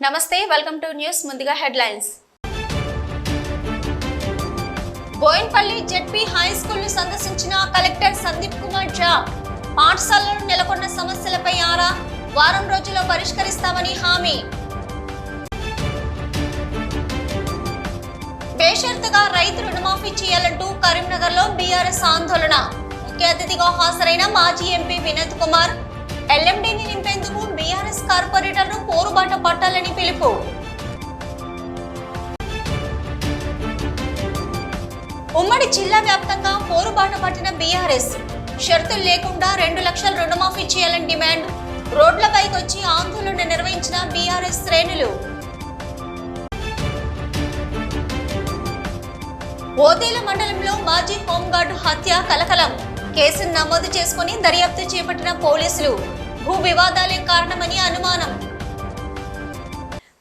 నమస్తే, welcome to news. ముందుగా headlines. Boinpally ZP high school ను సందర్శించిన కలెక్టర్ సందీప్ కుమార్ ఝా. పాఠశాలలో నెలకొన్న సమస్యలపై ఆరా, వారం రోజుల్లో పరిష్కరిస్తామని హామీ. బేషరతుగా రైతు రుణమాఫీ చేయాలంటూ కరీంనగర్లో బీఆర్ఎస్ ఆందోళన. ముఖ్య అతిథిగా హాజరైన మాజీ ఎంపీ వినోద్ కుమార్. ఎల్ఎండీని నింపేందుకు బీఆర్ఎస్ కార్పొరేటర్ను పోరుబాట పట్టాలని పిలుపు. ఉమ్మడి జిల్లా వ్యాప్తంగా పోరుబాట పట్టిన బీఆర్ఎస్. షరతులు లేకుండా 2 లక్షల రుణమాఫీ చేయాలని డిమాండ్. రోడ్లపైకి వచ్చి ఆందోళన నిర్వహించిన బీఆర్ఎస్ శ్రేణులు. ఓదేల మండలంలో మాజీ హోంగార్డు హత్య కలకలం. కేసును నమోదు చేసుకుని దర్యాప్తు చేపట్టిన పోలీసులు. భూ వివాదాలే కారణమని అనుమానం.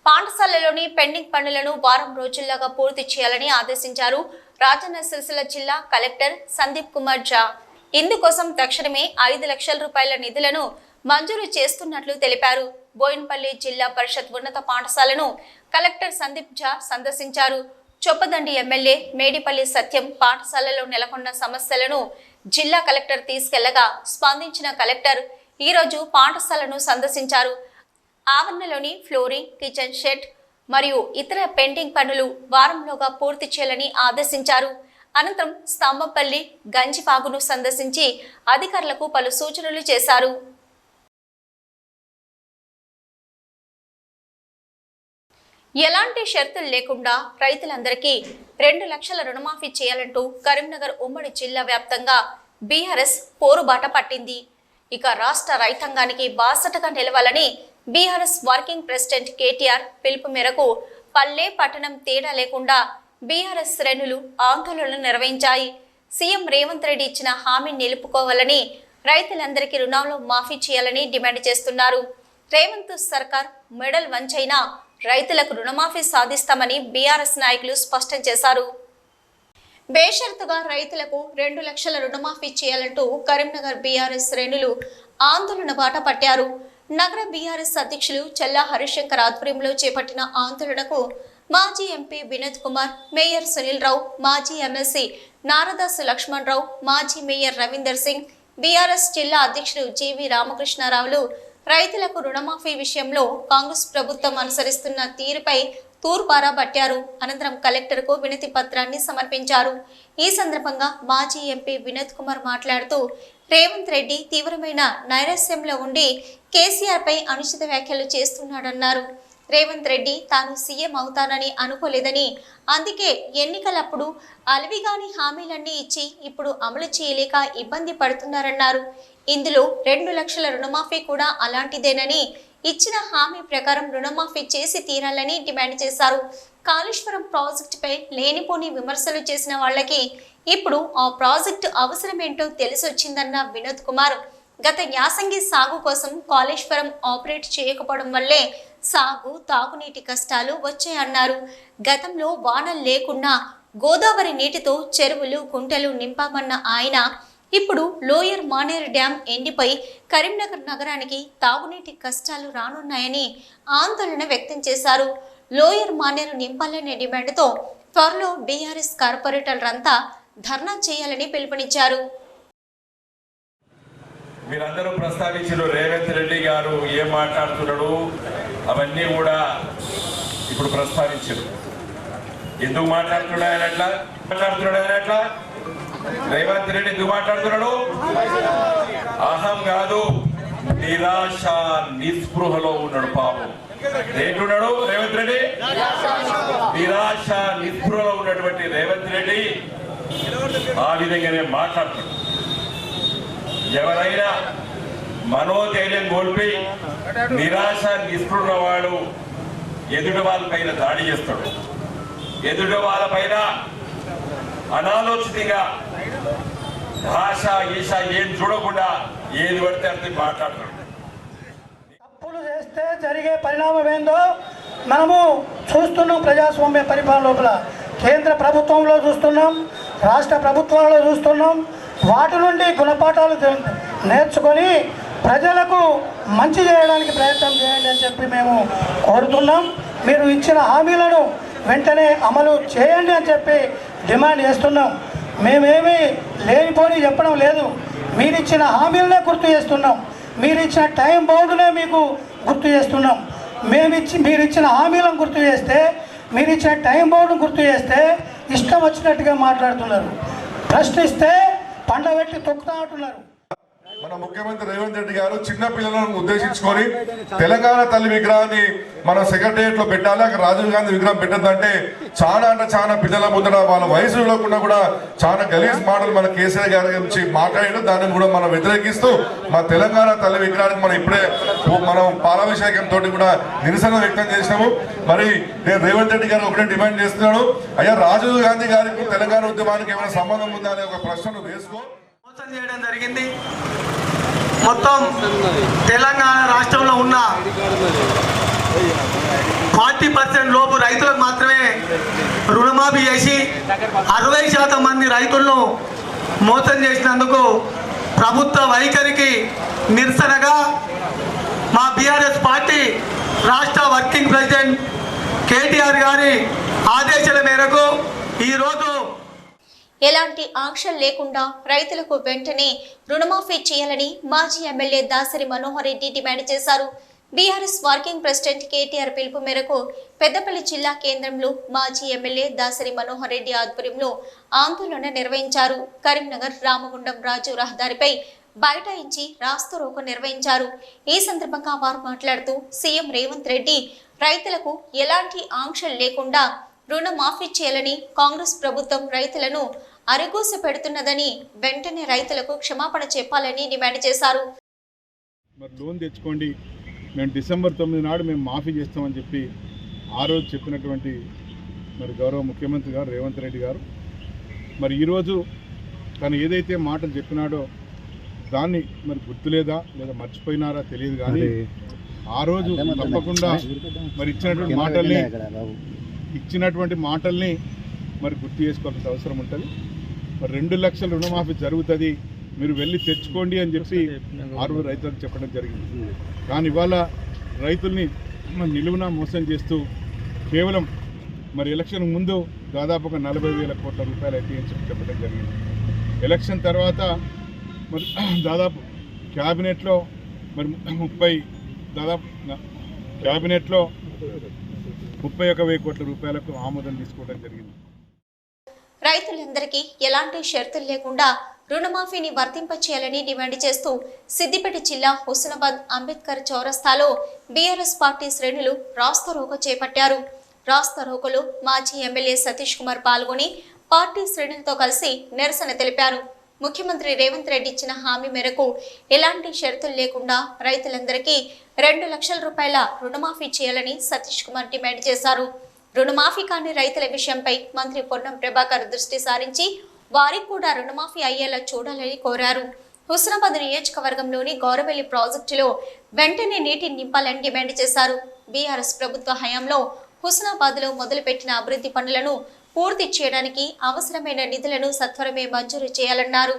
పాఠశాలలోని పెండింగ్ పనులను వారం రోజుల్లోగా పూర్తి చేయాలని ఆదేశించారు రాజన్న సిరిసిల్ల జిల్లా కలెక్టర్ సందీప్ కుమార్ ఝా. ఇందుకోసం తక్షణమే 5 లక్షల రూపాయల నిధులను మంజూరు చేస్తున్నట్లు తెలిపారు. బోయిన్పల్లి జిల్లా పరిషత్ ఉన్నత పాఠశాలను కలెక్టర్ సందీప్ ఝా సందర్శించారు. చొప్పదండి ఎమ్మెల్యే మేడిపల్లి సత్యం పాఠశాలలో నెలకొన్న సమస్యలను జిల్లా కలెక్టర్ తీసుకెళ్లగా స్పందించిన కలెక్టర్ ఈ రోజు పాఠశాలను సందర్శించారు. ఆవరణలోని ఫ్లోరింగ్, కిచెన్ షెడ్ మరియు ఇతర పెండింగ్ పనులు వారంలోగా పూర్తి చేయాలని ఆదేశించారు. అనంతరం స్తంభంపల్లి గంజిపాగును సందర్శించి అధికారులకు పలు సూచనలు చేశారు. ఎలాంటి షరతులు లేకుండా రైతులందరికీ 2 లక్షల రుణమాఫీ చేయాలంటూ కరీంనగర్ ఉమ్మడి జిల్లా వ్యాప్తంగా బీఆర్ఎస్ పోరుబాట పట్టింది. ఇక రాష్ట్ర రైతాంగానికి బాసటగా నిలవాలని బీఆర్ఎస్ వర్కింగ్ ప్రెసిడెంట్ కేటీఆర్ పిలుపు మేరకు పల్లె పట్టణం తేడా లేకుండా బీఆర్ఎస్ శ్రేణులు ఆందోళనలు నిర్వహించాయి. సీఎం రేవంత్ రెడ్డి ఇచ్చిన హామీని నిలుపుకోవాలని, రైతులందరికీ రుణాలు మాఫీ చేయాలని డిమాండ్ చేస్తున్నారు. రేవంత్ సర్కార్ మెడల్ వంచైనా రైతులకు రుణమాఫీ సాధిస్తామని బీఆర్ఎస్ నాయకులు స్పష్టం చేశారు. బేషరతుగా రైతులకు 2 లక్షల రుణమాఫీ చేయాలంటూ కరీంనగర్ బీఆర్ఎస్ శ్రేణులు ఆందోళన బాట పట్టారు. నగర బీఆర్ఎస్ అధ్యక్షులు చెల్లా హరిశంకర్ ఆధ్వర్యంలో చేపట్టిన ఆందోళనకు మాజీ ఎంపీ వినోద్ కుమార్, మేయర్ సునీల్ రావు, మాజీ ఎమ్మెల్సీ నారదాసు లక్ష్మణ్ రావు, మాజీ మేయర్ రవీందర్ సింగ్, బీఆర్ఎస్ జిల్లా అధ్యక్షుడు జీవి రామకృష్ణారావులు రైతులకు రుణమాఫీ విషయంలో కాంగ్రెస్ ప్రభుత్వం అనుసరిస్తున్న తీరుపై తూర్పారా పట్టారు. అనంతరం కలెక్టర్కు వినతి పత్రాన్ని సమర్పించారు. ఈ సందర్భంగా మాజీ ఎంపీ వినోద్ కుమార్ మాట్లాడుతూ రేవంత్ రెడ్డి తీవ్రమైన నైరాశ్యంలో ఉండి కేసీఆర్ పై అనుచిత వ్యాఖ్యలు చేస్తున్నాడన్నారు. రేవంత్ రెడ్డి తాను సీఎం అవుతానని అనుకోలేదని, అందుకే ఎన్నికలప్పుడు అలవిగాని హామీలన్నీ ఇచ్చి ఇప్పుడు అమలు చేయలేక ఇబ్బంది పడుతున్నారన్నారు. ఇందులో 2 లక్షల రుణమాఫీ కూడా అలాంటిదేనని, ఇచ్చిన హామీ ప్రకారం రుణమాఫీ చేసి తీరాలని డిమాండ్ చేశారు. కాళేశ్వరం ప్రాజెక్టుపై లేనిపోని విమర్శలు చేసిన వాళ్ళకి ఇప్పుడు ఆ ప్రాజెక్టు అవసరమేంటో తెలిసొచ్చిందన్న వినోద్ కుమార్, గత యాసంగి సాగు కోసం కాళేశ్వరం ఆపరేట్ చేయకపోవడం వల్లే సాగు, తాగునీటి కష్టాలు వచ్చాయన్నారు. గతంలో వానలు లేకున్నా గోదావరి నీటితో చెరువులు, కుంటలు నింపామన్న ఆయన ఇప్పుడు లోయర్ మానేరు డ్యాం ఎండిపోయి కరీంనగర్ నగరానికి తాగునీటి కష్టాలు రానున్నాయని ఆందోళన వ్యక్తం చేశారు. లోయర్ మానేరు నింపాలనే డిమాండ్తో త్వరలో బీఆర్ఎస్ కార్పొరేటర్లంతా ధర్నా చేయాలని పిలుపునిచ్చారు. మీరందరూ ప్రస్తావించిన రేవంత్ రెడ్డి గారు ఏం మాట్లాడుతున్నాడు అవన్నీ కూడా ఇప్పుడు ప్రస్తావించారు. ఎందుకు మాట్లాడుతున్నాడు ఆయన అట్లా రేవంత్ రెడ్డి ఎందుకు మాట్లాడుతున్నాడు? అహం కాదు, నిరాశ నిస్పృహలో ఉన్నాడు. పాపం ఏంటున్నాడు రేవంత్ రెడ్డి? నిరాశ నిస్పృహలో ఉన్నటువంటి రేవంత్ రెడ్డి ఆ విధంగానే మాట్లాడుతున్నాడు. ఎవరైనా మనోధైర్యం కోల్పోయి నిరాశ నిస్పృహ వాడు ఎదుటి వాళ్ళపైన దాడి చేస్తాడు. ఎదుటి వాళ్ళపైన అనాలోచితంగా భాష ఈష ఏం చూడకుండా ఏది పడితే అంతే మాట్లాడతాడు. తప్పులు చేస్తే జరిగే పరిణామం ఏందో మనము చూస్తున్నాం. ప్రజాస్వామ్య పరిపాలన లోపల కేంద్ర ప్రభుత్వంలో చూస్తున్నాం, రాష్ట్ర ప్రభుత్వాలలో చూస్తున్నాం. వాటి నుండి గుణపాఠాలు నేర్చుకొని ప్రజలకు మంచి చేయడానికి ప్రయత్నం చేయండి అని చెప్పి మేము కోరుతున్నాం. మీరు ఇచ్చిన హామీలను వెంటనే అమలు చేయండి అని చెప్పి డిమాండ్ చేస్తున్నాం. మేమేమీ లేనిపోని చెప్పడం లేదు. మీరు ఇచ్చిన హామీలనే గుర్తు చేస్తున్నాం. మీరు ఇచ్చిన టైం బౌండ్నే మీకు గుర్తు చేస్తున్నాం. మీరు ఇచ్చిన హామీలను గుర్తు చేస్తే, మీరు ఇచ్చిన టైం బౌండ్ గుర్తు చేస్తే ఇష్టం వచ్చినట్టుగా మాట్లాడుతున్నారు. ప్రశ్నిస్తే పండబెట్టి తొక్కుతా అంటున్నారు. మన ముఖ్యమంత్రి రేవంత్ రెడ్డి గారు చిన్న పిల్లలను ఉద్దేశించుకొని తెలంగాణ తల్లి విగ్రహాన్ని మన సెక్రటరియట్ లో పెట్టాలి, అక్కడ రాజీవ్ గాంధీ విగ్రహం పెట్టద్దంటే చాలా అంటే చాలా పిల్లల ముద్దట వాళ్ళ వయసు ఇవ్వకుండా కూడా చాలా గలీజ్ మాటలు మన కేసీఆర్ గారి గురించి మాట్లాడడం, దాన్ని కూడా మనం వ్యతిరేకిస్తూ మన తెలంగాణ తల్లి విగ్రహానికి మనం ఇప్పుడే మనం పాలాభిషేకం తోటి కూడా నిరసన వ్యక్తం చేసినాము. మరి నేను రేవంత్ రెడ్డి గారు ఒకటే డిమాండ్ చేస్తున్నాను, అయ్యా రాజీవ్ గాంధీ గారికి తెలంగాణ ఉద్యమానికి ఏమైనా సంబంధం ఉందా అనే ఒక ప్రశ్నను వేసుకో. మోసం చేయడం జరిగింది. మొత్తం తెలంగాణ రాష్ట్రంలో ఉన్న 40% లోపు రైతులకు మాత్రమే రుణమాఫీ చేసి 60% మంది రైతులను మోసం చేసినందుకు ప్రభుత్వ వైఖరికి నిరసనగా మా బీఆర్ఎస్ పార్టీ రాష్ట్ర వర్కింగ్ ప్రెసిడెంట్ కేటీఆర్ గారి ఆదేశాల మేరకు ఈరోజు ఎలాంటి ఆంక్షలు లేకుండా రైతులకు వెంటనే రుణమాఫీ చేయాలని మాజీ ఎమ్మెల్యే దాసరి మనోహర్ రెడ్డి డిమాండ్ చేశారు. బీఆర్ఎస్ వర్కింగ్ ప్రెసిడెంట్ కేటీఆర్ పిలుపు మేరకు పెద్దపల్లి జిల్లా కేంద్రంలో మాజీ ఎమ్మెల్యే దాసరి మనోహర్ రెడ్డి ఆధ్వర్యంలో ఆందోళన నిర్వహించారు. కరీంనగర్ రామగుండం రాజు రహదారిపై బైఠాయించి రాస్తారోకో నిర్వహించారు. ఈ సందర్భంగా వారు మాట్లాడుతూ సీఎం రేవంత్ రెడ్డి రైతులకు ఎలాంటి ఆంక్షలు లేకుండా రుణమాఫీ చేయాలని, కాంగ్రెస్ ప్రభుత్వం రైతులను అరిగోస పెడుతున్నదని, వెంటనే రైతులకు క్షమాపణ చెప్పాలని డిమాండ్ చేశారు. మరి లోన్ తెచ్చుకోండి, మేము డిసెంబర్ 9 నాడు మేము మాఫీ చేస్తామని చెప్పి ఆ రోజు చెప్పినటువంటి మరి గౌరవ ముఖ్యమంత్రి గారు రేవంత్ రెడ్డి గారు మరి ఈరోజు తను ఏదైతే మాటలు చెప్పినాడో దాన్ని మరి గుర్తులేదా లేదా మర్చిపోయినారా తెలియదు, కానీ ఆ రోజు తప్పకుండా మరి ఇచ్చినటువంటి మాటల్ని మరి గుర్తు చేసుకోవాల్సిన అవసరం ఉంటుంది. మరి 2 లక్షల రుణమాఫీ జరుగుతుంది, మీరు వెళ్ళి తెచ్చుకోండి అని చెప్పి ఆ రోజు రైతులకు చెప్పడం జరిగింది. కానీ ఇవాళ రైతుల్ని నిలువున మోసం చేస్తూ కేవలం మరి ఎలక్షన్ ముందు దాదాపుగా 40,000 కోట్ల రూపాయలు అయితే అని చెప్పి చెప్పడం జరిగింది. ఎలక్షన్ తర్వాత మరి దాదాపు క్యాబినెట్లో మరి 31,000 కోట్ల రూపాయలకు ఆమోదం తీసుకోవడం జరిగింది. రైతులందరికీ ఎలాంటి షరతులు లేకుండా రుణమాఫీని వర్తింపచేయాలని డిమాండ్ చేస్తూ సిద్దిపేట జిల్లా హుస్నాబాద్ అంబేద్కర్ చౌరస్తాలో బీఆర్ఎస్ పార్టీ శ్రేణులు రాస్తారోకో చేపట్టారు. రాస్తారోకోలో మాజీ ఎమ్మెల్యే సతీష్ కుమార్ పాల్గొని పార్టీ శ్రేణులతో కలిసి నిరసన తెలిపారు. ముఖ్యమంత్రి రేవంత్ రెడ్డి ఇచ్చిన హామీ మేరకు ఎలాంటి షరతులు లేకుండా రైతులందరికీ 2 లక్షల రూపాయల రుణమాఫీ చేయాలని సతీష్ కుమార్ డిమాండ్ చేశారు. రుణమాఫీ కాని రైతుల విషయంపై మంత్రి పొన్నం ప్రభాకర్ దృష్టి సారించి వారికి కూడా రుణమాఫీ అయ్యేలా చూడాలని కోరారు. హుస్నాబాద్ నియోజకవర్గంలోని గౌరవెల్లి ప్రాజెక్టులో వెంటనే నీటిని నింపాలని డిమాండ్ చేశారు. బీఆర్ఎస్ ప్రభుత్వ హయాంలో హుస్నాబాద్లో మొదలుపెట్టిన అభివృద్ధి పనులను పూర్తి చేయడానికి అవసరమైన నిధులను సత్వరమే మంజూరు చేయాలన్నారు.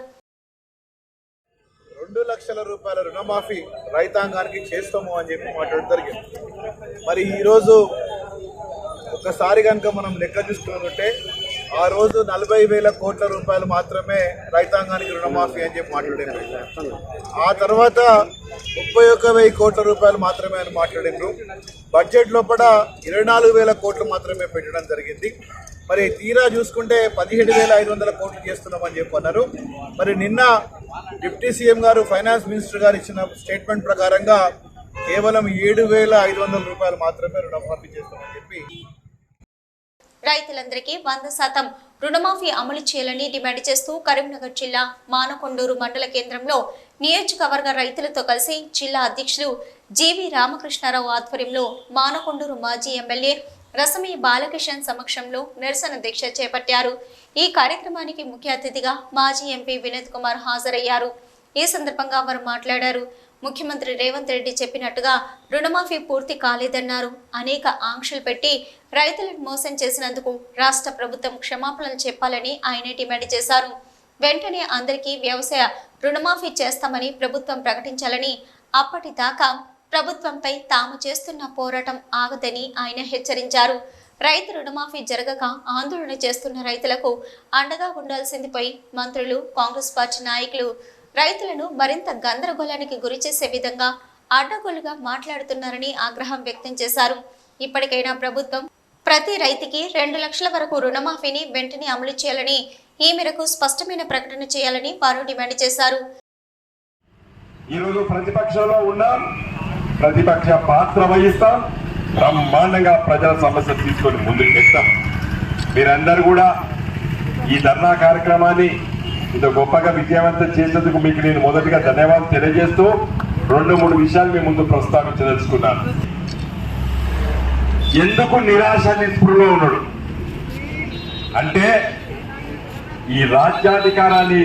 2 లక్షల రూపాయల రుణమాఫీ రైతాంగానికి చేస్తాము అని చెప్పి మాట్లాడడం జరిగింది. మరి ఈరోజు ఒకసారి కనుక మనం లెక్క చూసుకుంటుంటే ఆ రోజు 40,000 కోట్ల రూపాయలు మాత్రమే రైతాంగానికి రుణమాఫీ అని చెప్పి మాట్లాడారు. ఆ తర్వాత 31,000 కోట్ల రూపాయలు మాత్రమే అని మాట్లాడారు. బడ్జెట్ లోపల 24,000 కోట్లు మాత్రమే పెట్టడం జరిగింది. మరి తీరా చూసుకుంటే 17,500 కోట్లు చేస్తున్నామని చెప్పి అన్నారు. మరి నిన్న డిప్యూటీ సీఎం గారు ఫైనాన్స్ మినిస్టర్ గారు ఇచ్చిన స్టేట్మెంట్ ప్రకారంగా కేవలం 7,500 రూపాయలు మాత్రమే రుణమాఫీ చేస్తామని చెప్పి రైతులందరికీ 100% రుణమాఫీ అమలు చేయాలని డిమాండ్ చేస్తూ కరీంనగర్ జిల్లా మానకొండూరు మండల కేంద్రంలో నియోజకవర్గ రైతులతో కలిసి జిల్లా అధ్యక్షులు జీవి రామకృష్ణారావు ఆధ్వర్యంలో మానకొండూరు మాజీ ఎమ్మెల్యే రసమి బాలకిషన్ సమక్షంలో నిరసన దీక్ష చేపట్టారు. ఈ కార్యక్రమానికి ముఖ్య అతిథిగా మాజీ ఎంపీ వినోద్ కుమార్ హాజరయ్యారు. ఈ సందర్భంగా వారు మాట్లాడారు. ముఖ్యమంత్రి రేవంత్ రెడ్డి చెప్పినట్టుగా రుణమాఫీ పూర్తి కాలేదన్నారు. అనేక ఆంక్షలు పెట్టి రైతులను మోసం చేసినందుకు రాష్ట్ర ప్రభుత్వం క్షమాపణలు చెప్పాలని ఆయన డిమాండ్ చేశారు. వెంటనే అందరికీ వ్యవసాయ రుణమాఫీ చేస్తామని ప్రభుత్వం ప్రకటించాలని, అప్పటిదాకా ప్రభుత్వంపై తాము చేస్తున్న పోరాటం ఆగదని ఆయన హెచ్చరించారు. రైతు రుణమాఫీ జరగక ఆందోళన చేస్తున్న రైతులకు అండగా ఉండాల్సిందిపై మంత్రులు, కాంగ్రెస్ పార్టీ నాయకులు రైతులను మరింత గందరగోళానికి గురిచేసే విధంగా అడ్డగోలుగా మాట్లాడుతున్నారని ఆగ్రహం వ్యక్తం చేశారు. ఇప్పటికైనా ప్రభుత్వం ప్రతి రైతుకి 2 లక్షల వరకు రుణమాఫీని వెంటనే అమలు చేయాలని, ఈ మేరకు స్పష్టమైన ప్రకటన చేయాలని వారు డిమాండ్ చేశారు. ఈరోజు ప్రతిపక్షంలో ఉన్నాం, ప్రతిపక్ష పాత్ర వహిస్తాం, బ్రహ్మాండంగా ప్రజల సమస్యలు తీసుకొని ముందుకు వెళ్తాం. మీరందరూ కూడా ఈ ధర్నా కార్యక్రమాన్ని ఇంత గొప్పగా విజయవంతం చేసేందుకు మీకు నేను మొదటిగా ధన్యవాదాలు తెలియజేస్తూ 2-3 విషయాలు మీ ముందు ప్రస్తావించదలుచుకున్నాను. ఎందుకు నిరాశ నిస్పృహలో ఉన్నాడు అంటే, ఈ రాజ్యాధికారాన్ని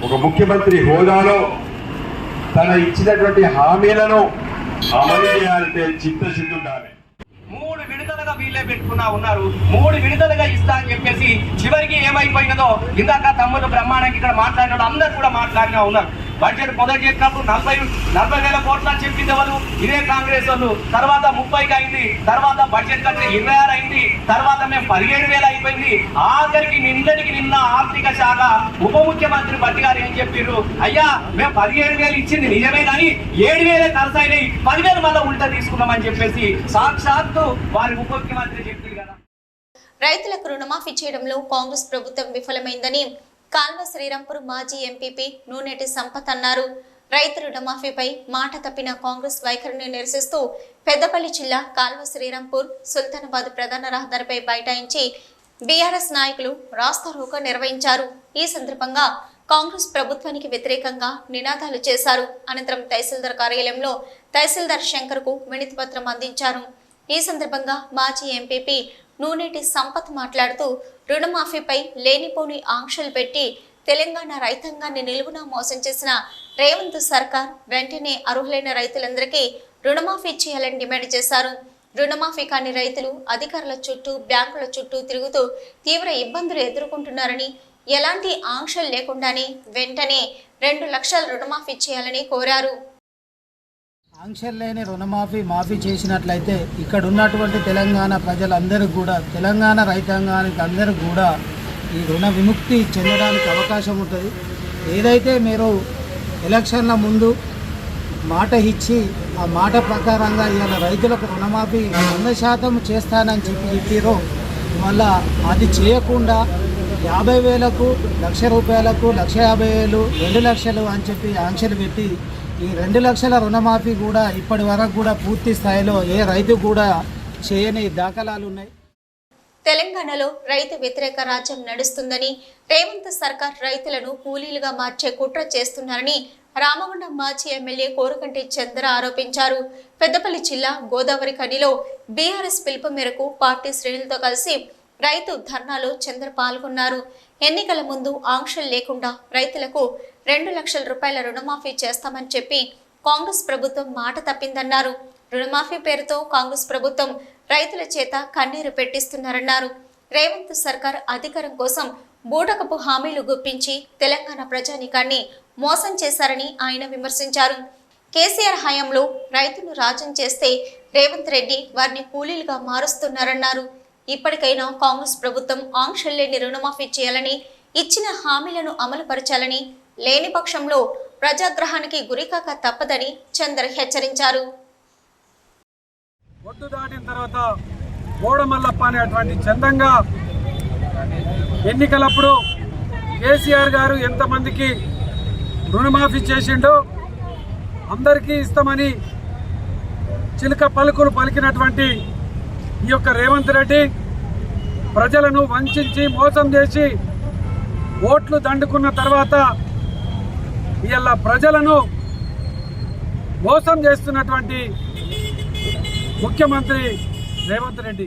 ఒక ముఖ్యమంత్రి హోదాలో తన ఇచ్చినటువంటి హామీలను అమలు చేయాలంటే చిత్తశుద్ధి ఉండాలి. 3 విడతలుగా వీళ్ళే పెట్టుకున్నా ఉన్నారు. 3 విడతలుగా ఇస్తా అని చెప్పేసి చివరికి ఏమైపోయినదో ఇందాక తమ్ముడు బ్రహ్మాండంగా ఇక్కడ మాట్లాడిన అందరు కూడా మాట్లాడినా ఉన్నారు. బడ్జెట్ మొదటి చెప్పినప్పుడు 40,000 కోట్ల అని చెప్పింది వాళ్ళు, ఇదే కాంగ్రెస్ వాళ్ళు. తర్వాత 30కి అయింది, తర్వాత బడ్జెట్ కంటే 26 అయింది, తర్వాత మేము 17,000 అయిపోయింది. ఆఖరికి నిన్న ఆర్థిక శాఖ ఉప ముఖ్యమంత్రి భట్టి గారు ఏం చెప్పారు, అయ్యా మేము 17,000 ఇచ్చింది నిజమే కానీ 7,000 ఖర్చు అయినాయి, 10,000 మళ్ళీ ఉల్టా తీసుకున్నామని చెప్పేసి సాక్షాత్తు వారి ఉప ముఖ్యమంత్రి చెప్పారు కదా. రైతులకు రుణమాఫీ చేయడంలో కాంగ్రెస్ ప్రభుత్వం విఫలమైందని కాల్వ శ్రీరాంపూర్ మాజీ ఎంపీపీ నూనెటి సంపత్ అన్నారు. రైతు రుణమాఫీపై మాట తప్పిన కాంగ్రెస్ వైఖరిని నిరసిస్తూ పెద్దపల్లి జిల్లా కాల్వ శ్రీరాంపూర్ సుల్తానాబాద్ ప్రధాన రహదారిపై బైఠాయించి బీఆర్ఎస్ నాయకులు రాస్తారోకో నిర్వహించారు. ఈ సందర్భంగా కాంగ్రెస్ ప్రభుత్వానికి వ్యతిరేకంగా నినాదాలు చేశారు. అనంతరం తహసీల్దార్ కార్యాలయంలో తహసీల్దార్ శంకర్ కు వినతి పత్రం అందించారు. ఈ సందర్భంగా మాజీ ఎంపీపీ నూనెటి సంపత్ మాట్లాడుతూ రుణమాఫీపై లేనిపోని ఆంక్షలు పెట్టి తెలంగాణ రైతాంగాన్ని నిలువున మోసం చేసిన రేవంత్ సర్కార్ వెంటనే అర్హులైన రైతులందరికీ రుణమాఫీ చేయాలని డిమాండ్ చేశారు. రుణమాఫీ కాని రైతులు అధికారుల చుట్టూ, బ్యాంకుల చుట్టూ తిరుగుతూ తీవ్ర ఇబ్బందులు ఎదుర్కొంటున్నారని, ఎలాంటి ఆంక్షలు లేకుండానే వెంటనే 2 లక్షల రుణమాఫీ చేయాలని కోరారు. ఆంక్షలు లేని మాఫీ చేసినట్లయితే ఇక్కడ ఉన్నటువంటి తెలంగాణ ప్రజలందరూ కూడా, తెలంగాణ రైతాంగానికి అందరూ కూడా ఈ రుణ విముక్తి చెందడానికి అవకాశం ఉంటుంది. ఏదైతే మీరు ఎలక్షన్ల ముందు మాట ఇచ్చి ఆ మాట ప్రకారంగా ఇవాళ రైతులకు రుణమాఫీ 100% చేస్తానని చెప్పారో, వల్ల అది చేయకుండా 50,000కు, 1,00,000 రూపాయలకు, 1,50,000, 2 లక్షలు అని చెప్పి ఆంక్షలు పెట్టి ఈ 2 లక్షల రుణమాఫీ కూడా ఇప్పటి వరకు కూడా పూర్తి స్థాయిలో ఏ రైతు కూడా చేయని దాఖలాలు ఉన్నాయి. తెలంగాణలో రైతు వ్యతిరేక రాజ్యం నడుస్తుందని, రేవంత్ సర్కార్ రైతులను కూలీలుగా మార్చే కుట్ర చేస్తున్నారని రామగుండం మాజీ ఎమ్మెల్యే కోరుకంటి చంద్ర ఆరోపించారు. పెద్దపల్లి జిల్లా గోదావరి ఖనిలో బీఆర్ఎస్ పిలుపు మేరకు పార్టీ శ్రేణులతో కలిసి రైతు ధర్నాలో చంద్ర పాల్గొన్నారు. ఎన్నికల ముందు ఆంక్షలు లేకుండా రైతులకు 2 లక్షల రూపాయల రుణమాఫీ చేస్తామని చెప్పి కాంగ్రెస్ ప్రభుత్వం మాట తప్పిందన్నారు. రుణమాఫీ పేరుతో కాంగ్రెస్ ప్రభుత్వం రైతుల చేత కన్నీరు పెట్టిస్తున్నారన్నారు. రేవంత్ సర్కార్ అధికారం కోసం బూటకపు హామీలు గుప్పించి తెలంగాణ ప్రజానీకాన్ని మోసం చేశారని ఆయన విమర్శించారు. కేసీఆర్ హయాంలో రైతులు రాజ్యం చేస్తే రేవంత్ రెడ్డి వారిని కూలీలుగా మారుస్తున్నారన్నారు. ఇప్పటికైనా కాంగ్రెస్ ప్రభుత్వం ఆంక్షలు లేని రుణమాఫీ చేయాలని, ఇచ్చిన హామీలను అమలు పరచాలని, లేని పక్షంలో ప్రజాగ్రహానికి గురికాక తప్పదని చంద్ర హెచ్చరించారు. ఒడ్డు దాటిన తర్వాత ఓడమల్లప్ప అనేటువంటి చందంగా ఎన్నికలప్పుడు కేసీఆర్ గారు ఎంతమందికి రుణమాఫీ చేసిండో అందరికీ ఇస్తామని చిలుక పలుకులు పలికినటువంటి ఈ యొక్క రేవంత్ రెడ్డి ప్రజలను వంచి మోసం చేసి ఓట్లు దండుకున్న తర్వాత ఇవాళ ప్రజలను మోసం చేస్తున్నటువంటి ముఖ్యమంత్రి రేవంత్ రెడ్డి.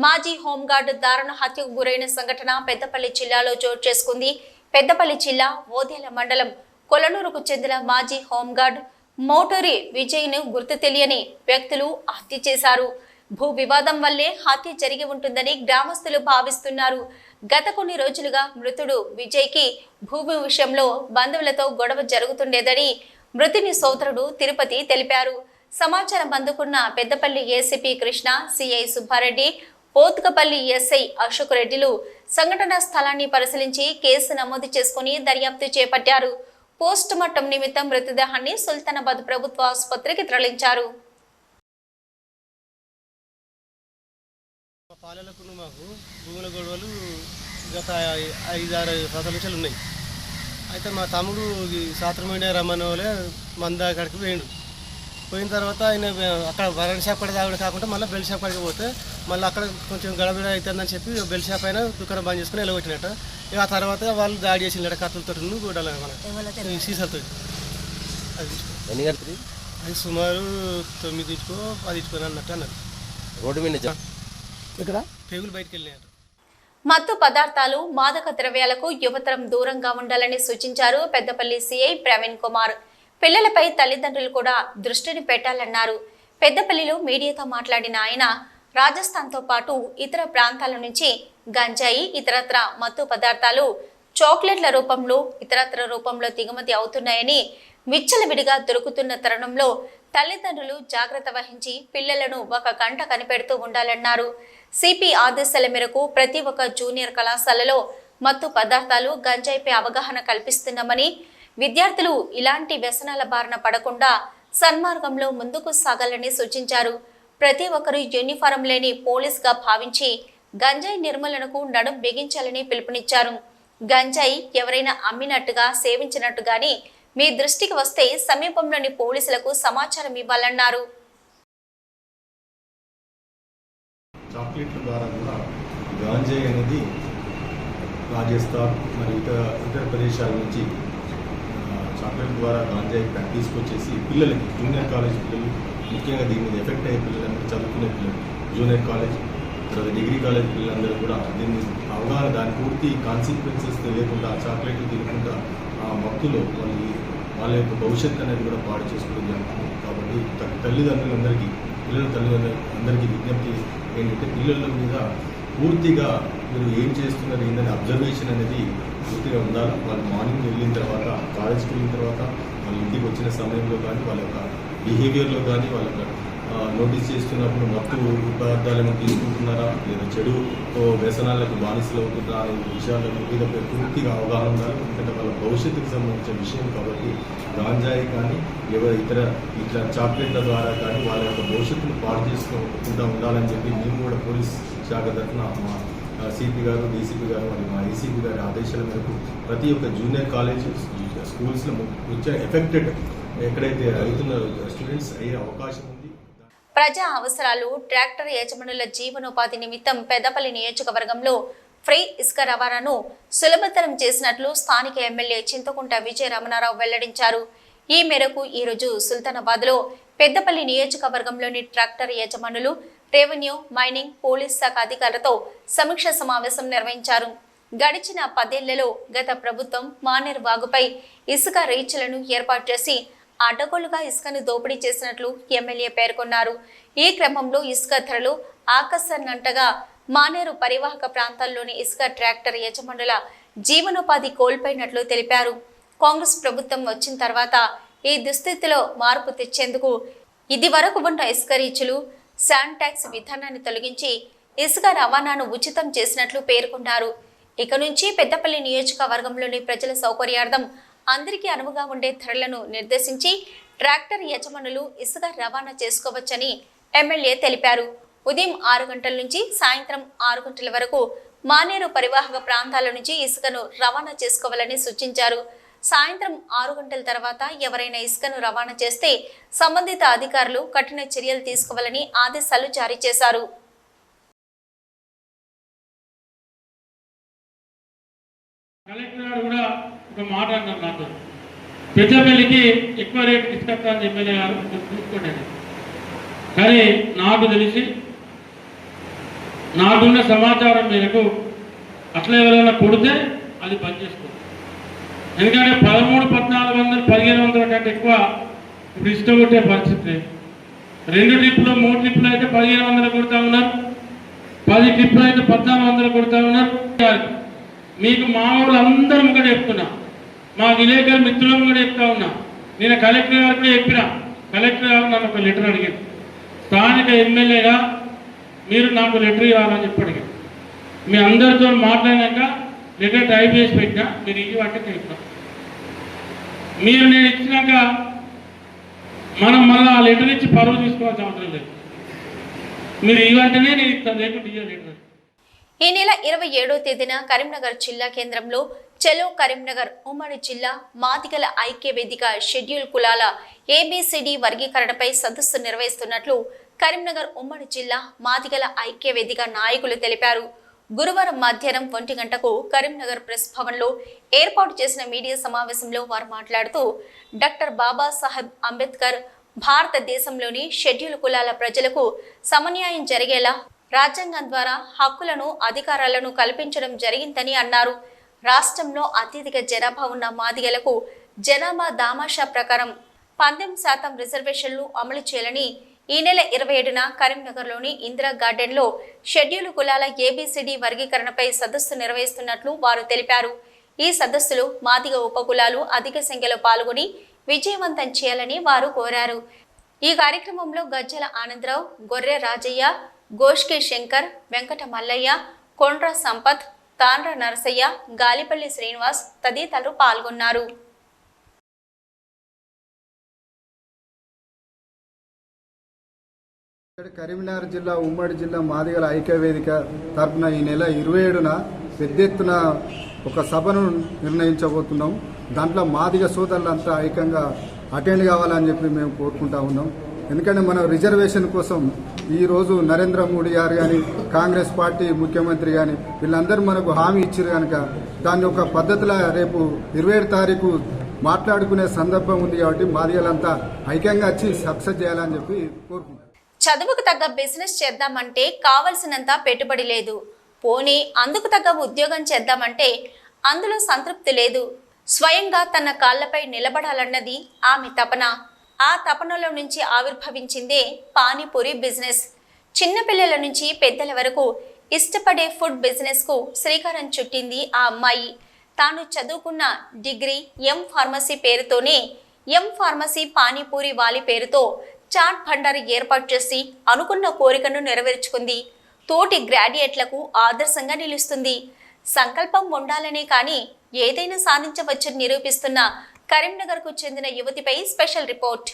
మాజీ హోంగార్డు దారుణ హత్యకు గురైన సంఘటన పెద్దపల్లి జిల్లాలో చోటు చేసుకుంది. పెద్దపల్లి జిల్లా ఓదేల మండలం కొలనూరుకు చెందిన మాజీ హోంగార్డ్ మోటూరి విజయ్ను గుర్తు తెలియని వ్యక్తులు హత్య చేశారు. భూ వివాదం వల్లే హత్య జరిగి ఉంటుందని గ్రామస్తులు భావిస్తున్నారు. గత కొన్ని రోజులుగా మృతుడు విజయ్కి భూమి విషయంలో బంధువులతో గొడవ జరుగుతుండేదని మృతుని సోదరుడు తిరుపతి తెలిపారు. సమాచారం అందుకున్న Peddapalli ACP Krishna, CI Subbareddy, Pothkapalli SI Ashok రెడ్డిలు సంఘటనా స్థలాన్ని పరిశీలించి కేసు నమోదు చేసుకుని దర్యాప్తు చేపట్టారు. పోస్ట్ మార్టం నిమిత్తం మృతదేహాన్ని సుల్తానాబాద్ ప్రభుత్వ ఆసుపత్రికి తరలించారు. పాలలకు మాకు భూముల గొడవలు గత 5-6 సంవత్సరాలు ఉన్నాయి. అయితే మా తమ్ముడు సాత్రమైన రమ్మన్న వాళ్ళే మంద అక్కడికి పోయిన తర్వాత ఆయన అక్కడ వరణ షాప్ కాడ తాగడం కాకుండా మళ్ళీ బెల్ షాప్ కాడికి పోతే మళ్ళీ అక్కడ కొంచెం గడబిడ అవుతుందని చెప్పి బెల్ షాప్ అయినా దుకాణం బంద్ చేసుకుని వెళ్ళగొట్టినట్ట. ఇక ఆ తర్వాత వాళ్ళు దాడి చేసినట్టు కత్తులతో గూడాలి మన సీసాలతో. అది సుమారు 9-10 అన్నట్టు అన్నారు. రోడ్డు మీద ఇక్కడ పేగులు బయటకు వెళ్ళినాయట. మత్తు పదార్థాలు, మాదక ద్రవ్యాలకు యువతరం దూరంగా ఉండాలని సూచించారు పెద్దపల్లి సిఐ ప్రవీణ్ కుమార్. పిల్లలపై తల్లిదండ్రులు కూడా దృష్టిని పెట్టాలన్నారు. పెద్దపల్లిలో మీడియాతో మాట్లాడిన ఆయన రాజస్థాన్తో పాటు ఇతర ప్రాంతాల నుంచి గంజాయి, ఇతరత్ర మత్తు పదార్థాలు చాక్లెట్ల రూపంలో, ఇతరత్ర రూపంలో దిగుమతి అవుతున్నాయని, విచ్చలవిడిగా దొరుకుతున్న తరుణంలో తల్లిదండ్రులు జాగ్రత్త వహించి పిల్లలను ఒక కంట కనిపెడుతూ ఉండాలన్నారు. సిపి ఆదేశాల మేరకు ప్రతి ఒక్క జూనియర్ కళాశాలలో మత్తు పదార్థాలు, గంజాయిపై అవగాహన కల్పిస్తున్నామని, విద్యార్థులు ఇలాంటి వ్యసనాల బారిన పడకుండా సన్మార్గంలో ముందుకు సాగాలని సూచించారు. ప్రతి ఒక్కరూ యూనిఫారం లేని పోలీసుగా భావించి గంజాయి నిర్మూలనకు నడుం బిగించాలని పిలుపునిచ్చారు. గంజాయి ఎవరైనా అమ్మినట్టుగా, సేవించినట్టుగాని మీ దృష్టికి వస్తే సమీపంలోని పోలీసులకు సమాచారం ఇవ్వాలన్నారు. చాక్లెట్ల ద్వారా కూడా గాంజాయి అనేది రాజస్థాన్ మరియు ఇతర ప్రదేశాల నుంచి చాక్లెట్ ద్వారా గాంజాయి తీసుకొచ్చేసి పిల్లలకి, జూనియర్ కాలేజ్ పిల్లలు, ముఖ్యంగా దీని మీద ఎఫెక్ట్ అయ్యే పిల్లలందరూ, చదువుకునే పిల్లలు, జూనియర్ కాలేజ్, తర్వాత డిగ్రీ కాలేజ్ పిల్లలందరూ కూడా దీన్ని అవగాహన, దాని పూర్తి కాన్సిక్వెన్సెస్ తెలియకుండా చాక్లెట్లు తినకుండా ఆ మత్తులో వాళ్ళ యొక్క భవిష్యత్తు అనేది కూడా పాడు చేసుకోవడం జరుగుతుంది. కాబట్టి తల్లిదండ్రులందరికీ, తల్లిదండ్రులందరికీ విజ్ఞప్తి ఏంటంటే పిల్లల మీద పూర్తిగా మీరు ఏం చేస్తున్నారు ఏంటనే అబ్జర్వేషన్ అనేది పూర్తిగా ఉండాలి. వాళ్ళు మార్నింగ్ వెళ్ళిన తర్వాత, కాలేజ్కి వెళ్ళిన తర్వాత, వాళ్ళ ఇంటికి వచ్చిన సమయంలో కానీ, వాళ్ళ యొక్క బిహేవియర్లో కానీ, వాళ్ళ నోటీస్ చేస్తున్నప్పుడు మత్తు పదార్థాలు ఏమైనా తీసుకుంటున్నారా, లేదా చెడు వ్యసనాలకు బానిసలు అవుతున్నారా అనే విషయాల మీద పూర్తిగా అవగాహన ఉండాలి. ఎందుకంటే వాళ్ళ భవిష్యత్తుకు సంబంధించిన విషయం కాబట్టి గాంజాయి కానీ ఇట్లా చాక్లెట్ల ద్వారా కానీ వాళ్ళ యొక్క భవిష్యత్తును పాడు చేసుకోకుండా ఉండాలని చెప్పి మేము కూడా పోలీస్ శాఖ తరఫున మా సిపి గారు, డీసీపీ గారు మరియు మా ఏసీపీ గారి ఆదేశాల మేరకు ప్రతి ఒక్క జూనియర్ కాలేజ్, స్కూల్స్లో ముఖ్యంగా ఎఫెక్టెడ్ ఎక్కడైతే అవుతున్న స్టూడెంట్స్ అయ్యే అవకాశం ఉంది. ప్రజా అవసరాలు, ట్రాక్టర్ యజమానుల జీవనోపాధి నిమిత్తం పెద్దపల్లి నియోజకవర్గంలో ఫ్రీ ఇసుక రవాణాను సులభతరం చేసినట్లు స్థానిక ఎమ్మెల్యే చింతకుంట విజయ రమణారావు వెల్లడించారు. ఈ మేరకు ఈరోజు సుల్తానాబాద్లో పెద్దపల్లి నియోజకవర్గంలోని ట్రాక్టర్ యజమానులు, రెవెన్యూ, మైనింగ్, పోలీస్ శాఖ అధికారులతో సమీక్ష సమావేశం నిర్వహించారు. గడిచిన 10 ఏళ్లలో గత ప్రభుత్వం మానేరు వాగుపై ఇసుక రీచ్లను ఏర్పాటు చేసి అడ్డగోలుగా ఇసుకను దోపిడీ చేసినట్లు ఎమ్మెల్యే పేర్కొన్నారు. ఈ క్రమంలో ఇసుక ధరలు ఆకాశాన్నంటగా మానేరు పరివాహక ప్రాంతాల్లోని ఇసుక ట్రాక్టర్ యజమానుల జీవనోపాధి కోల్పోయినట్లు తెలిపారు. కాంగ్రెస్ ప్రభుత్వం వచ్చిన తర్వాత ఈ దుస్థితిలో మార్పు తెచ్చేందుకు ఇది వరకు ఉన్న ఇసుక రీచులు, శాండ్ ట్యాక్స్ విధానాన్ని తొలగించి ఇసుక రవాణాను ఉచితం చేసినట్లు పేర్కొన్నారు. ఇక నుంచి పెద్దపల్లి నియోజకవర్గంలోని ప్రజల సౌకర్యార్థం అందరికీ అనువుగా ఉండే ధరలను నిర్దేశించి ట్రాక్టర్ యజమానులు ఇసుక రవాణా చేసుకోవచ్చని ఎమ్మెల్యే తెలిపారు. ఉదయం 6 గంటల నుంచి సాయంత్రం 6 గంటల వరకు మానేరు పరివాహక ప్రాంతాల నుంచి ఇసుకను రవాణా చేసుకోవాలని సూచించారు. సాయంత్రం 6 గంటల తర్వాత ఎవరైనా ఇసుకను రవాణా చేస్తే సంబంధిత అధికారులు కఠిన చర్యలు తీసుకోవాలని ఆదేశాలు జారీ చేశారు. కలెక్టర్ గారు కూడా ఒక మాట అన్నారు నాతో, పెద్దపల్లికి ఎక్కువ రేటు తీసుకొస్తానని ఎమ్మెల్యే గారు చూసుకోండి. కానీ నాకు తెలిసి, నాకున్న సమాచారం మేరకు అట్లా ఎవరైనా కొడితే అది బంద్ చేసుకోండి. ఎందుకంటే 1300-1400 1500 కంటే ఎక్కువ ఇప్పుడు ఇష్టం కొట్టే పరిస్థితి. 2 ట్రిప్పులు 3 ట్రిప్పులు అయితే 1500 కొడతా ఉన్నారు. 10 క్లిప్లు అయితే 1400 కొడతా ఉన్నారు. మీకు మా వాళ్ళు అందరం కూడా చెప్తున్నా, మా విలేకరు మిత్రులను కూడా చెప్తా ఉన్నా. నేను కలెక్టర్ గారికి చెప్పిన, కలెక్టర్ గారు నన్ను ఒక లెటర్ అడిగారు. స్థానిక ఎమ్మెల్యేగా మీరు నాకు లెటర్ ఇవ్వాలని చెప్పి అడిగారు. మీ అందరితో మాట్లాడినాక లెటర్ టైప్ చేసి పెట్టినా, మీరు ఇవి వాటి చెప్పినా. మీరు నేను ఇచ్చినాక మనం మళ్ళీ ఆ లెటర్ ఇచ్చి పరువు తీసుకోవాల్సిన అవసరం లేదు. మీరు ఇవంటనే నేను ఇస్తాను, లేకుంటే ఇయ్య లెటర్. ఈ నెల 27వ తేదీన కరీంనగర్ జిల్లా కేంద్రంలో చలో కరీంనగర్ ఉమ్మడి జిల్లా మాదిగల ఐక్య వేదిక షెడ్యూల్ కులాల ABCD వర్గీకరణపై సదస్సు నిర్వహిస్తున్నట్లు కరీంనగర్ ఉమ్మడి జిల్లా మాదిగల ఐక్య వేదిక నాయకులు తెలిపారు. గురువారం మధ్యాహ్నం 1 గంటకు కరీంనగర్ ప్రెస్ భవన్లో ఏర్పాటు చేసిన మీడియా సమావేశంలో వారు మాట్లాడుతూ డాక్టర్ బాబాసాహెబ్ అంబేద్కర్ భారతదేశంలోని షెడ్యూల్ కులాల ప్రజలకు సమన్యాయం జరిగేలా రాజ్యాంగం ద్వారా హక్కులను అధికారాలను కల్పించడం జరిగిందని అన్నారు. రాష్ట్రంలో అత్యధిక జనాభా ఉన్న మాదిగలకు జనాభా దామాషా ప్రకారం 18% రిజర్వేషన్లు అమలు చేయాలని ఈ నెల 27న కరీంనగర్లోని ఇందిరా గార్డెన్లో షెడ్యూల్ కులాల ABCD వర్గీకరణపై సదస్సు నిర్వహిస్తున్నట్లు వారు తెలిపారు. ఈ సదస్సులో మాదిగ ఉపకులాలు అధిక సంఖ్యలో పాల్గొని విజయవంతం చేయాలని వారు కోరారు. ఈ కార్యక్రమంలో గజ్జల ఆనందరావు, గొర్రె రాజయ్య, గోష్కి శంకర్, వెంకట మల్లయ్య, కొండ్ర సంపత్, తాండ్ర నరసయ్య, గాలిపల్లి శ్రీనివాస్ తదితరులు పాల్గొన్నారు. కరీంనగర్ జిల్లా ఉమ్మడి జిల్లా మాదిగల ఐక్య వేదిక తరఫున ఈ నెల 27న పెద్ద ఎత్తున ఒక సభను నిర్ణయించబోతున్నాం. దాంట్లో మాదిగ సోదరులంతా ఐక్యంగా అటెండ్ కావాలని చెప్పి మేము కోరుకుంటా ఉన్నాం. ఎందుకంటే మనం రిజర్వేషన్ కోసం ఈరోజు నరేంద్ర మోడీ గారు కానీ కాంగ్రెస్ పార్టీ ముఖ్యమంత్రి కానీ వీళ్ళందరూ మనకు హామీ ఇచ్చారు కనుక దాన్ని ఒక పద్ధతిలో రేపు 27 తారీఖు మాట్లాడుకునే సందర్భం ఉంది. కాబట్టి మాదిగలంతా ఐక్యంగా వచ్చి సక్సెస్ చేయాలని చెప్పి కోరుకుంటాం. చదువుకు తగ్గ బిజినెస్ చేద్దామంటే కావలసినంత పెట్టుబడి లేదు. పోనీ అందుకు తగ్గ ఉద్యోగం చేద్దామంటే అందులో సంతృప్తి లేదు. స్వయంగా తన కాళ్లపై నిలబడాలన్నది ఆమె తపన. ఆ తపనలో నుంచి ఆవిర్భవించిందే పానీపూరి బిజినెస్. చిన్నపిల్లల నుంచి పెద్దల వరకు ఇష్టపడే ఫుడ్ బిజినెస్కు శ్రీకారం చుట్టింది ఆ అమ్మాయి. తాను చదువుకున్న డిగ్రీ M.Pharmacy పేరుతోనే M.Pharmacy పానీపూరి వాలి పేరుతో చాట్ భండార్ ఏర్పాటు చేసి అనుకున్న కోరికను నెరవేర్చుకుంది. తోటి గ్రాడ్యుయేట్లకు ఆదర్శంగా నిలుస్తుంది. సంకల్పం ఉండాలనే కానీ ఏదైనా సాధించవచ్చని నిరూపిస్తున్న కరీంనగర్కు చెందిన యువతిపై స్పెషల్ రిపోర్ట్.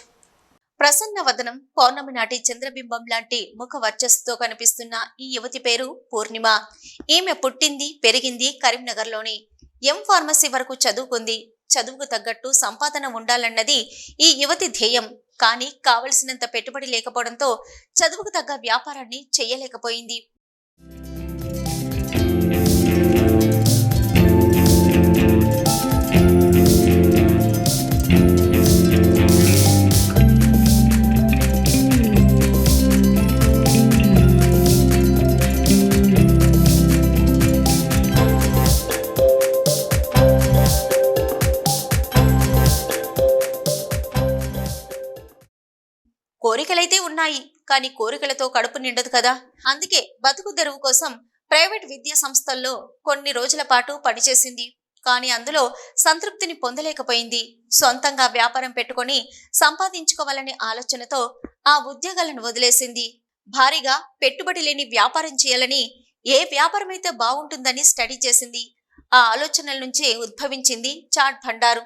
ప్రసన్న వదనం, పౌర్ణమి నాటి చంద్రబింబం లాంటి ముఖ వర్చస్సుతో కనిపిస్తున్న ఈ యువతి పేరు పూర్ణిమ. ఈమె పుట్టింది, పెరిగింది కరీంనగర్లోని. M.Pharmacy వరకు చదువుకుంది. చదువుకు తగ్గట్టు సంపాదన ఉండాలన్నది ఈ యువతి ధ్యేయం. కానీ కావలసినంత పెట్టుబడి లేకపోవడంతో చదువుకు తగ్గ వ్యాపారాన్ని చేయలేకపోయింది. కోరికలైతే ఉన్నాయి, కానీ కోరికలతో కడుపు నిండదు కదా. అందుకే బతుకు తెరువు కోసం ప్రైవేట్ విద్యా సంస్థల్లో కొన్ని రోజుల పాటు పనిచేసింది. కానీ అందులో సంతృప్తిని పొందలేకపోయింది. సొంతంగా వ్యాపారం పెట్టుకొని సంపాదించుకోవాలనే ఆలోచనతో ఆ ఉద్యోగాలను వదిలేసింది. భారీగా పెట్టుబడి లేని వ్యాపారం చేయాలని, ఏ వ్యాపారమైతే బాగుంటుందని స్టడీ చేసింది. ఆ ఆలోచనల నుంచే ఉద్భవించింది చాట్ భండారు.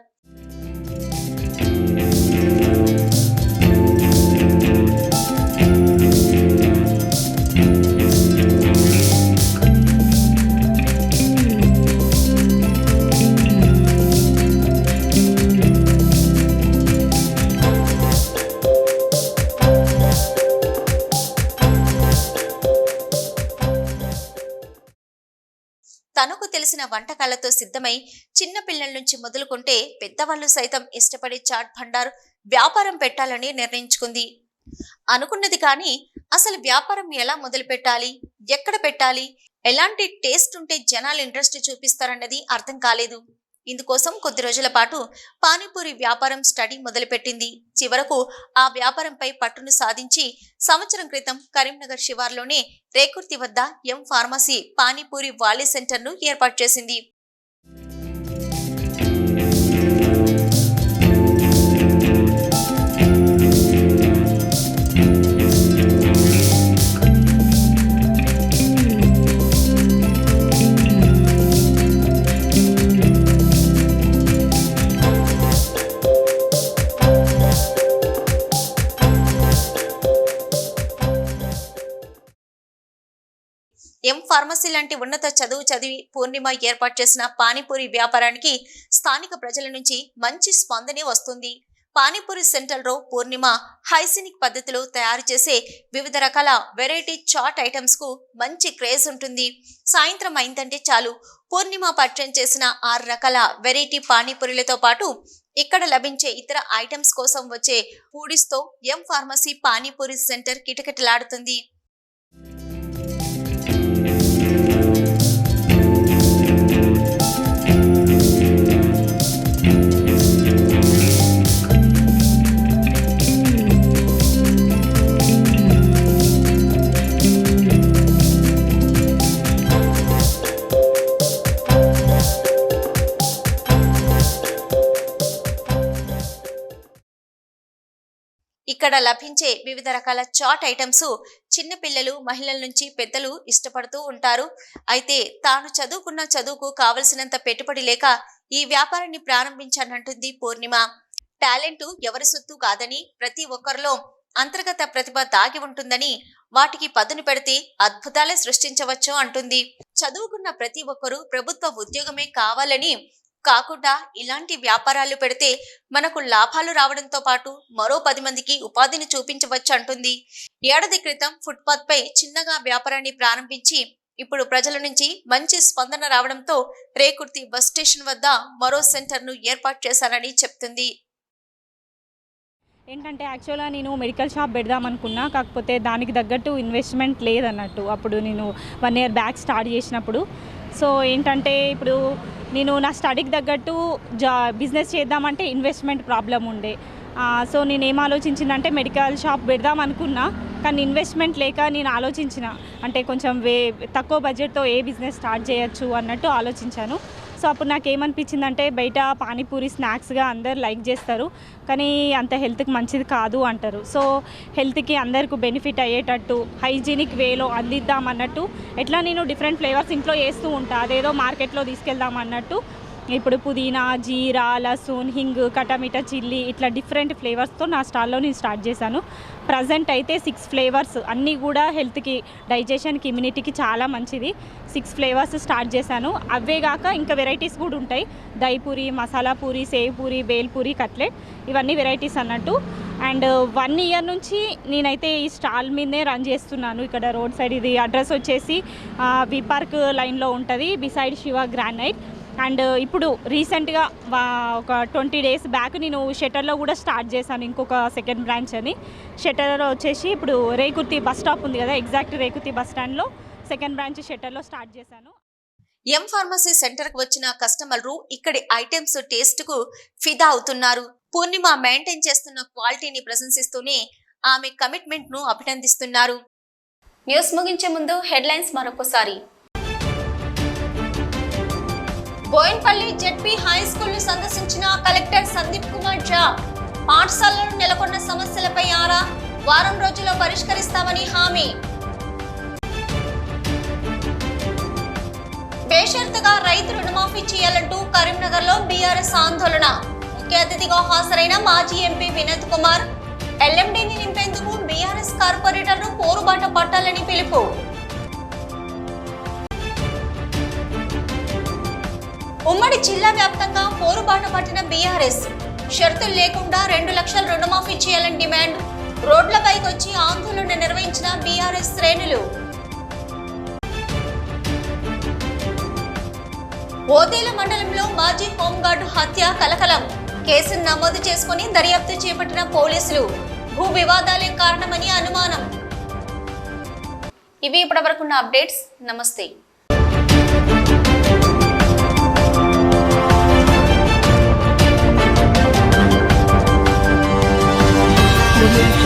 తనకు తెలిసిన వంటకాలతో సిద్ధమై చిన్న పిల్లల నుంచి మొదలుకుంటే పెద్దవాళ్లు సైతం ఇష్టపడే చాట్ భండార్ వ్యాపారం పెట్టాలని నిర్ణయించుకుంది. అనుకున్నది కానీ అసలు వ్యాపారం ఎలా మొదలు పెట్టాలి, ఎక్కడ పెట్టాలి, ఎలాంటి టేస్ట్ ఉంటే జనాలు ఇంట్రెస్ట్ చూపిస్తారన్నది అర్థం కాలేదు. ఇందుకోసం కొద్ది రోజుల పాటు పానీపూరి వ్యాపారం స్టడీ మొదలుపెట్టింది. చివరకు ఆ వ్యాపారంపై పట్టును సాధించి సంవత్సరం క్రితం కరీంనగర్ శివార్లోనే రేకుర్తి వద్ద ఎం ఫార్మసీ పానీపూరి వాలీ సెంటర్ను ఏర్పాటు చేసింది. ఎం ఫార్మసీ లాంటి ఉన్నత చదువు చదివి పూర్ణిమ ఏర్పాటు చేసిన పానీపూరి వ్యాపారానికి స్థానిక ప్రజల నుంచి మంచి స్పందనే వస్తుంది. పానీపూరి సెంటర్లో పూర్ణిమ హైజీనిక్ పద్ధతిలో తయారు చేసే వివిధ రకాల వెరైటీ చాట్ ఐటమ్స్ కు మంచి క్రేజ్ ఉంటుంది. సాయంత్రం అయిందంటే చాలు పూర్ణిమ పరిచయం చేసిన 6 రకాల వెరైటీ పానీపూరిలతో పాటు ఇక్కడ లభించే ఇతర ఐటమ్స్ కోసం వచ్చే ఫుడీస్ తో ఎం ఫార్మసీ పానీపూరి సెంటర్ కిటకిటలాడుతుంది. ఇక్కడ లభించే వివిధ రకాల చాట్ ఐటమ్స్ చిన్నపిల్లలు మహిళల నుంచి పెద్దలు ఇష్టపడుతూ ఉంటారు. అయితే తాను చదువుకున్న చదువుకు కావలసినంత పెట్టుబడి లేక ఈ వ్యాపారాన్ని ప్రారంభించానంటుంది పూర్ణిమ. టాలెంట్ ఎవరి సొత్తు కాదని, ప్రతి ఒక్కరిలో అంతర్గత ప్రతిభ దాగి ఉంటుందని, వాటికి పదును పెడితే అద్భుతాలే సృష్టించవచ్చు అంటుంది. చదువుకున్న ప్రతి ఒక్కరూ ప్రభుత్వ ఉద్యోగమే కావాలని కాకుండా ఇలాంటి వ్యాపారాలు పెడితే మనకు లాభాలు రావడంతో పాటు మరో 10 మందికి ఉపాధిని చూపించవచ్చు అంటుంది. ఏడాది క్రితం ఫుట్పాత్ పై చిన్నగా వ్యాపారాన్ని ప్రారంభించి ఇప్పుడు ప్రజల నుంచి మంచి స్పందన రావడంతో రేకుర్తి బస్ స్టేషన్ వద్ద మరో సెంటర్ను ఏర్పాటు చేశానని చెప్తుంది. ఏంటంటే యాక్చువల్గా నేను మెడికల్ షాప్ పెడదాం అనుకున్నా, కాకపోతే దానికి తగ్గట్టు ఇన్వెస్ట్మెంట్ లేదన్నట్టు. అప్పుడు నేను 1 year బ్యాక్ స్టార్ట్ చేసినప్పుడు. సో ఏంటంటే ఇప్పుడు నేను నా స్టడీకి తగ్గట్టు బిజినెస్ చేద్దామంటే ఇన్వెస్ట్మెంట్ ప్రాబ్లం ఉండే. సో నేను ఏం ఆలోచించిందంటే మెడికల్ షాప్ పెడదాం అనుకున్నా, కానీ ఇన్వెస్ట్మెంట్ లేక నేను ఆలోచించిన అంటే కొంచెం తక్కువ బడ్జెట్తో ఏ బిజినెస్ స్టార్ట్ చేయొచ్చు అన్నట్టు ఆలోచించాను. సో అప్పుడు నాకు ఏమనిపించిందంటే బయట పానీపూరి స్నాక్స్గా అందరు లైక్ చేస్తారు, కానీ అంత హెల్త్కి మంచిది కాదు అంటారు. సో హెల్త్కి అందరికీ బెనిఫిట్ అయ్యేటట్టు హైజీనిక్ వేలో అందిద్దాం అన్నట్టు ఎట్లా నేను డిఫరెంట్ ఫ్లేవర్స్ ఇంట్లో వేస్తూ ఉంటాను, అదేదో మార్కెట్లో తీసుకెళ్దాం అన్నట్టు ఇప్పుడు పుదీనా, జీరా, లసూన్, హింగ్, కటామిటా, చిల్లీ ఇట్లా డిఫరెంట్ ఫ్లేవర్స్తో నా స్టాల్లో నేను స్టార్ట్ చేశాను. ప్రజెంట్ అయితే 6 ఫ్లేవర్స్ అన్నీ కూడా హెల్త్కి, డైజెషన్కి, ఇమ్యూనిటీకి చాలా మంచిది. 6 ఫ్లేవర్స్ స్టార్ట్ చేశాను. అవే కాక ఇంకా వెరైటీస్ కూడా ఉంటాయి. Dahi puri, masala puri, save puri, bale puri, cutlet ఇవన్నీ వెరైటీస్ అన్నట్టు. అండ్ 1 year నుంచి నేనైతే ఈ స్టాల్ మీదనే రన్ చేస్తున్నాను. ఇక్కడ రోడ్ సైడ్, ఇది అడ్రస్ వచ్చేసి వి పార్క్ లైన్లో ఉంటుంది, బిసైడ్ శివ గ్రానైట్. అండ్ ఇప్పుడు రీసెంట్గా ఒక 20 days బ్యాక్ నేను షట్టర్లో కూడా స్టార్ట్ చేశాను, ఇంకొక సెకండ్ బ్రాంచ్ అని. షట్టర్లో వచ్చేసి ఇప్పుడు రేకుర్తి బస్ స్టాప్ ఉంది కదా, ఎగ్జాక్ట్ రేకుర్తి బస్ స్టాండ్లో సెకండ్ బ్రాంచ్ షట్టర్లో స్టార్ట్ చేశాను. ఎం ఫార్మసీ సెంటర్కు వచ్చిన కస్టమర్లు ఇక్కడి ఐటమ్స్ టేస్ట్కు ఫిదా అవుతున్నారు. పూర్ణిమ మెయింటైన్ చేస్తున్న క్వాలిటీని ప్రశంసిస్తూనే ఆమె కమిట్మెంట్ను అభినందిస్తున్నారు. న్యూస్ ముగించే ముందు హెడ్లైన్స్ మరొకసారి. బోయిన్పల్లి జెడ్పీ హై స్కూల్ ను సందర్శించిన కలెక్టర్ సందీప్ కుమార్ ఝా. పాఠశాలలో నెలకొన్న సమస్యలపై ఆరా, వారం రోజుల్లో పరిష్కరిస్తామని హామీ. బేషరతుగా రైతు రుణమాఫీ చేయాలంటూ కరీంనగర్ లో బీఆర్ఎస్ ఆందోళన. ముఖ్య అతిథిగా హాజరైన మాజీ ఎంపీ వినోద్ కుమార్. ఎల్ఎండీని నింపేందుకు బీఆర్ఎస్ కార్పొరేటర్ ను పోరుబాట పట్టాలని పిలుపు. ఉమ్మడి జిల్లా వ్యాప్తంగా పోరుబాట పట్టిన బీఆర్ఎస్. షరతులు లేకుండా 2 లక్షల రుణమాఫీ చేయాలని డిమాండ్. రోడ్లపైకి వచ్చి ఆందోళన నిర్వహించిన బీఆర్ఎస్ శ్రేణులు. ఓదేల మండలంలో మాజీ హోంగార్డు హత్య కలకలం. కేసును నమోదు చేసుకుని దర్యాప్తు చేపట్టిన పోలీసులు. భూ వివాదాలే కారణమని అనుమానం. ఇవి ఇప్పటివరకున్న అప్డేట్స్. నమస్తే. గురించి